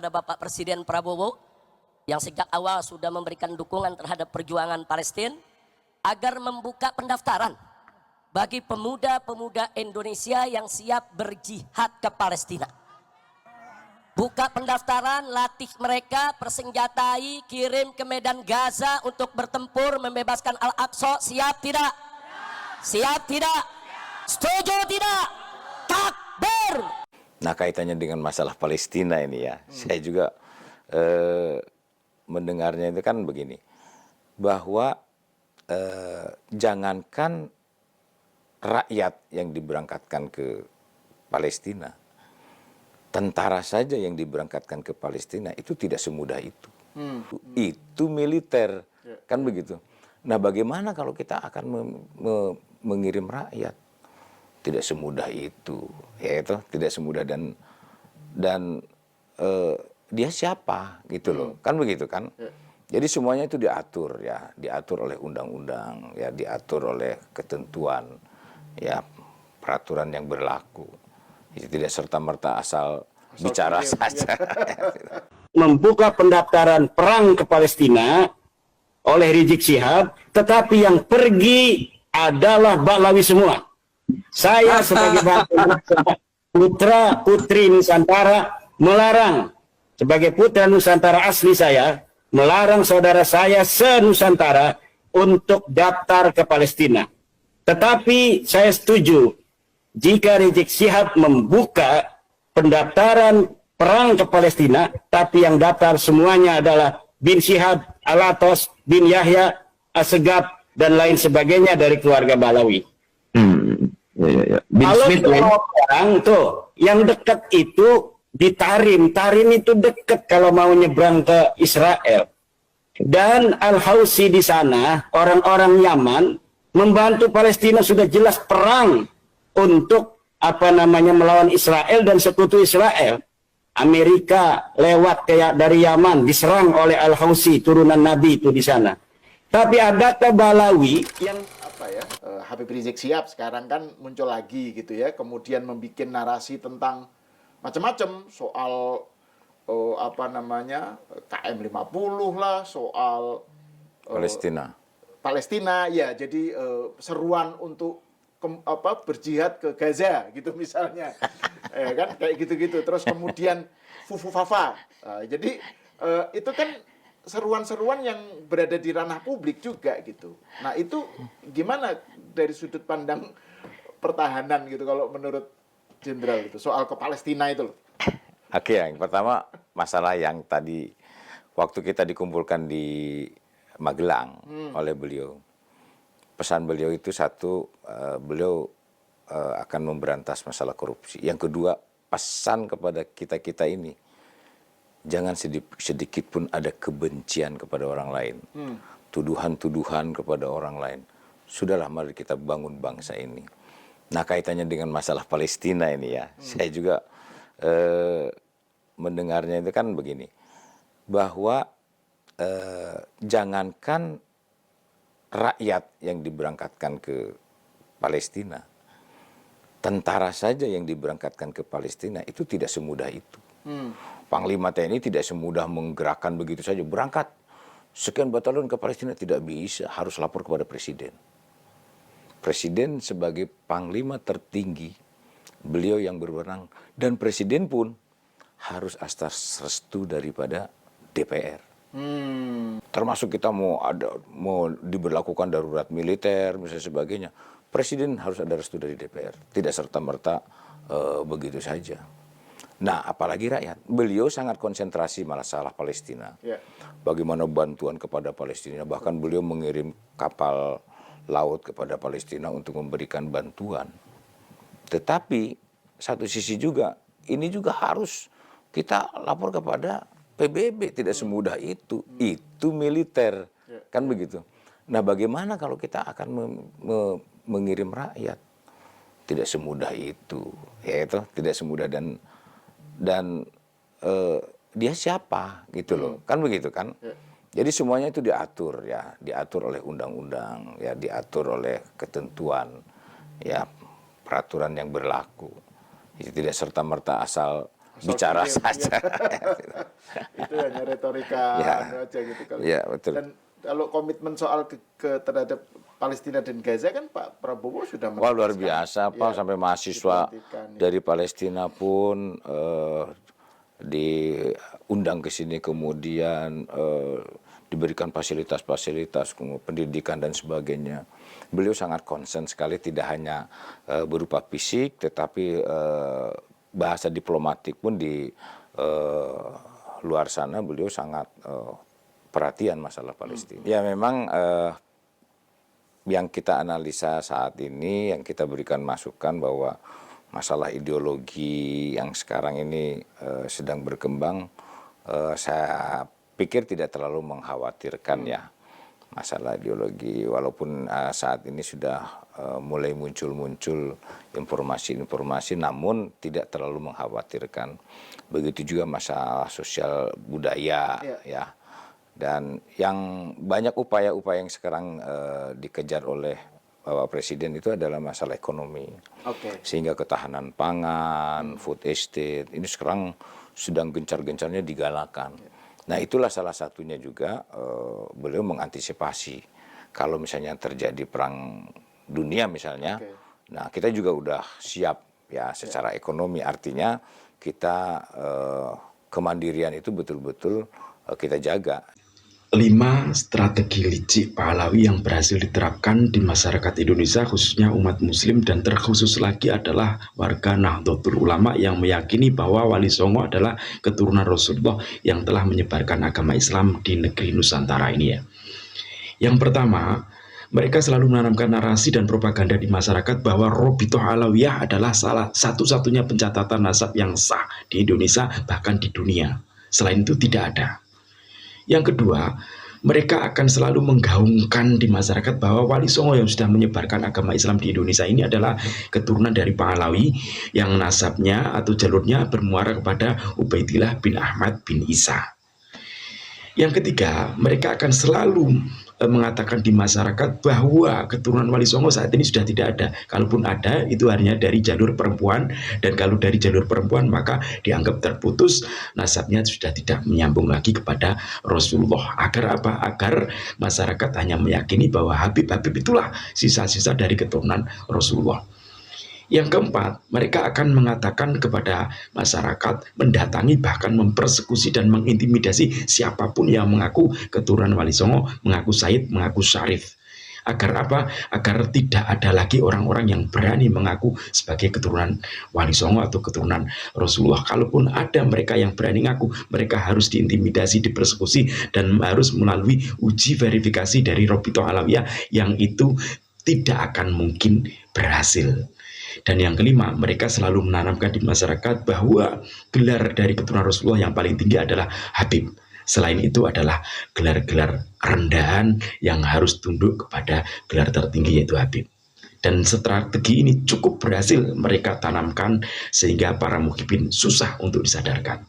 Kepada Bapak Presiden Prabowo yang sejak awal sudah memberikan dukungan terhadap perjuangan Palestina agar membuka pendaftaran bagi pemuda-pemuda Indonesia yang siap berjihad ke Palestina. Buka pendaftaran, latih mereka, persenjatai, kirim ke medan Gaza untuk bertempur membebaskan Al-Aqsa. Siap tidak? Siap tidak? Setuju tidak? Takbir! Nah, kaitannya dengan masalah Palestina ini ya, saya juga mendengarnya itu kan begini, bahwa jangankan rakyat yang diberangkatkan ke Palestina, tentara saja yang diberangkatkan ke Palestina itu tidak semudah itu. Itu militer, kan begitu. Nah, bagaimana kalau kita akan mengirim rakyat? Tidak semudah itu, ya itu tidak semudah dan dia siapa gitu loh, kan begitu kan? Jadi semuanya itu diatur ya, diatur oleh undang-undang, ya diatur oleh ketentuan, ya peraturan yang berlaku. Jadi tidak serta-merta asal bicara saja. Membuka pendaftaran perang ke Palestina oleh Rizik Syihab, tetapi yang pergi adalah Ba'lawi semua. Saya sebagai putra putri Nusantara melarang, sebagai putra Nusantara asli saya, melarang saudara saya se-Nusantara untuk daftar ke Palestina. Tetapi saya setuju jika Rizik Syihab membuka pendaftaran perang ke Palestina, tapi yang daftar semuanya adalah bin Syihab, Alatos, bin Yahya, Assegaf, dan lain sebagainya dari keluarga Ba'lawi. Kalau orang tuh yang dekat itu di Tarim, Tarim itu dekat kalau mau nyebrang ke Israel. Dan Al-Houthi di sana, orang-orang Yaman membantu Palestina sudah jelas perang untuk melawan Israel dan sekutu Israel. Amerika lewat kayak dari Yaman diserang oleh Al-Houthi, turunan Nabi itu di sana. Tapi ada Ba'lawi yang Habib Rizik Syihab sekarang kan muncul lagi gitu ya, kemudian membuat narasi tentang macam-macam soal KM 50 lah, soal Palestina ya, jadi seruan untuk berjihad ke Gaza gitu misalnya. Kan kayak gitu-gitu. Terus kemudian Fufu-Fafa. Jadi itu kan seruan-seruan yang berada di ranah publik juga gitu. Nah, itu gimana dari sudut pandang pertahanan gitu kalau menurut Jenderal itu soal ke Palestina itu loh. Oke, yang pertama masalah yang tadi waktu kita dikumpulkan di Magelang oleh beliau. Pesan beliau itu satu, beliau akan memberantas masalah korupsi. Yang kedua, pesan kepada kita-kita ini, jangan sedikit pun ada kebencian kepada orang lain. Tuduhan-tuduhan kepada orang lain. Sudahlah, mari kita bangun bangsa ini. Nah, kaitannya dengan masalah Palestina ini ya, saya juga mendengarnya itu kan begini, bahwa jangankan rakyat yang diberangkatkan ke Palestina, tentara saja yang diberangkatkan ke Palestina itu tidak semudah itu. Panglima TNI tidak semudah menggerakkan begitu saja, berangkat sekian batalion ke Palestina, tidak bisa, harus lapor kepada Presiden. Presiden sebagai panglima tertinggi, beliau yang berwenang, dan Presiden pun harus atas restu daripada DPR. Termasuk kita mau diberlakukan darurat militer misalnya sebagainya, Presiden harus ada restu dari DPR, tidak serta-merta begitu saja. Nah, apalagi rakyat, beliau sangat konsentrasi masalah Palestina. Bagaimana bantuan kepada Palestina, bahkan beliau mengirim kapal laut kepada Palestina untuk memberikan bantuan. Tetapi satu sisi juga, ini juga harus kita lapor kepada PBB, tidak semudah itu. Itu militer, kan begitu. Nah, bagaimana kalau kita akan mengirim rakyat? Tidak semudah itu, ya itu tidak semudah dan dia siapa gitu loh, kan begitu kan? Jadi semuanya itu diatur ya, diatur oleh undang-undang, ya diatur oleh ketentuan, ya peraturan yang berlaku. Jadi tidak serta-merta asal bicara game, saja. Itu hanya retorika Ya. aja gitu kalau. Ya, betul. Dan kalau komitmen soal terhadap Palestina dan Gaza kan Pak Prabowo sudah Wah, luar menegaskan. biasa, Pak, Ya, sampai mahasiswa diperhatikan, ya. dari Palestina pun diundang ke sini, kemudian diberikan fasilitas-fasilitas, pendidikan dan sebagainya. Beliau sangat concern sekali, tidak hanya berupa fisik, tetapi bahasa diplomatik pun di luar sana beliau sangat perhatian masalah Palestina. Ya memang yang kita analisa saat ini, yang kita berikan masukan bahwa masalah ideologi yang sekarang ini sedang berkembang, saya pikir tidak terlalu mengkhawatirkan ya masalah ideologi, walaupun saat ini sudah mulai muncul-muncul informasi-informasi, namun tidak terlalu mengkhawatirkan. Begitu juga masalah sosial budaya ya. Dan yang banyak upaya-upaya yang sekarang dikejar oleh Bapak Presiden itu adalah masalah ekonomi. Sehingga ketahanan pangan, food estate, ini sekarang sedang gencar-gencarnya digalakan. Nah itulah salah satunya juga beliau mengantisipasi. Kalau misalnya terjadi perang dunia misalnya, nah kita juga udah siap ya secara ekonomi. Artinya kita kemandirian itu betul-betul kita jaga. 5 strategi licik pahlawi yang berhasil diterapkan di masyarakat Indonesia, khususnya umat muslim, dan terkhusus lagi adalah warga Nahdlatul Ulama yang meyakini bahwa Wali Songo adalah keturunan Rasulullah yang telah menyebarkan agama Islam di negeri Nusantara ini ya. Yang pertama, mereka selalu menanamkan narasi dan propaganda di masyarakat bahwa Robitoh Alawiyah adalah salah satu-satunya pencatatan nasab yang sah di Indonesia, bahkan di dunia. Selain itu tidak ada. Yang kedua, mereka akan selalu menggaungkan di masyarakat bahwa Wali Songo yang sudah menyebarkan agama Islam di Indonesia ini adalah keturunan dari Pahlawi yang nasabnya atau jalurnya bermuara kepada Ubaidillah bin Ahmad bin Isa. Yang ketiga, mereka akan selalu mengatakan di masyarakat bahwa keturunan Wali Songo saat ini sudah tidak ada. Kalaupun ada, itu hanya dari jalur perempuan, dan kalau dari jalur perempuan maka dianggap terputus, nasabnya sudah tidak menyambung lagi kepada Rasulullah. Agar apa? Agar masyarakat hanya meyakini bahwa Habib-Habib itulah sisa-sisa dari keturunan Rasulullah. Yang keempat, mereka akan mengatakan kepada masyarakat, mendatangi bahkan mempersekusi dan mengintimidasi siapapun yang mengaku keturunan Wali Songo, mengaku Said, mengaku Syarif. Agar apa? Agar tidak ada lagi orang-orang yang berani mengaku sebagai keturunan Wali Songo atau keturunan Rasulullah. Kalaupun ada mereka yang berani ngaku, mereka harus diintimidasi, dipersekusi, dan harus melalui uji verifikasi dari Robitoh Alawiyah yang itu tidak akan mungkin berhasil. Dan yang kelima, mereka selalu menanamkan di masyarakat bahwa gelar dari keturunan Rasulullah yang paling tinggi adalah Habib. Selain itu adalah gelar-gelar rendahan yang harus tunduk kepada gelar tertinggi, yaitu Habib. Dan strategi ini cukup berhasil mereka tanamkan sehingga para muhibin susah untuk disadarkan.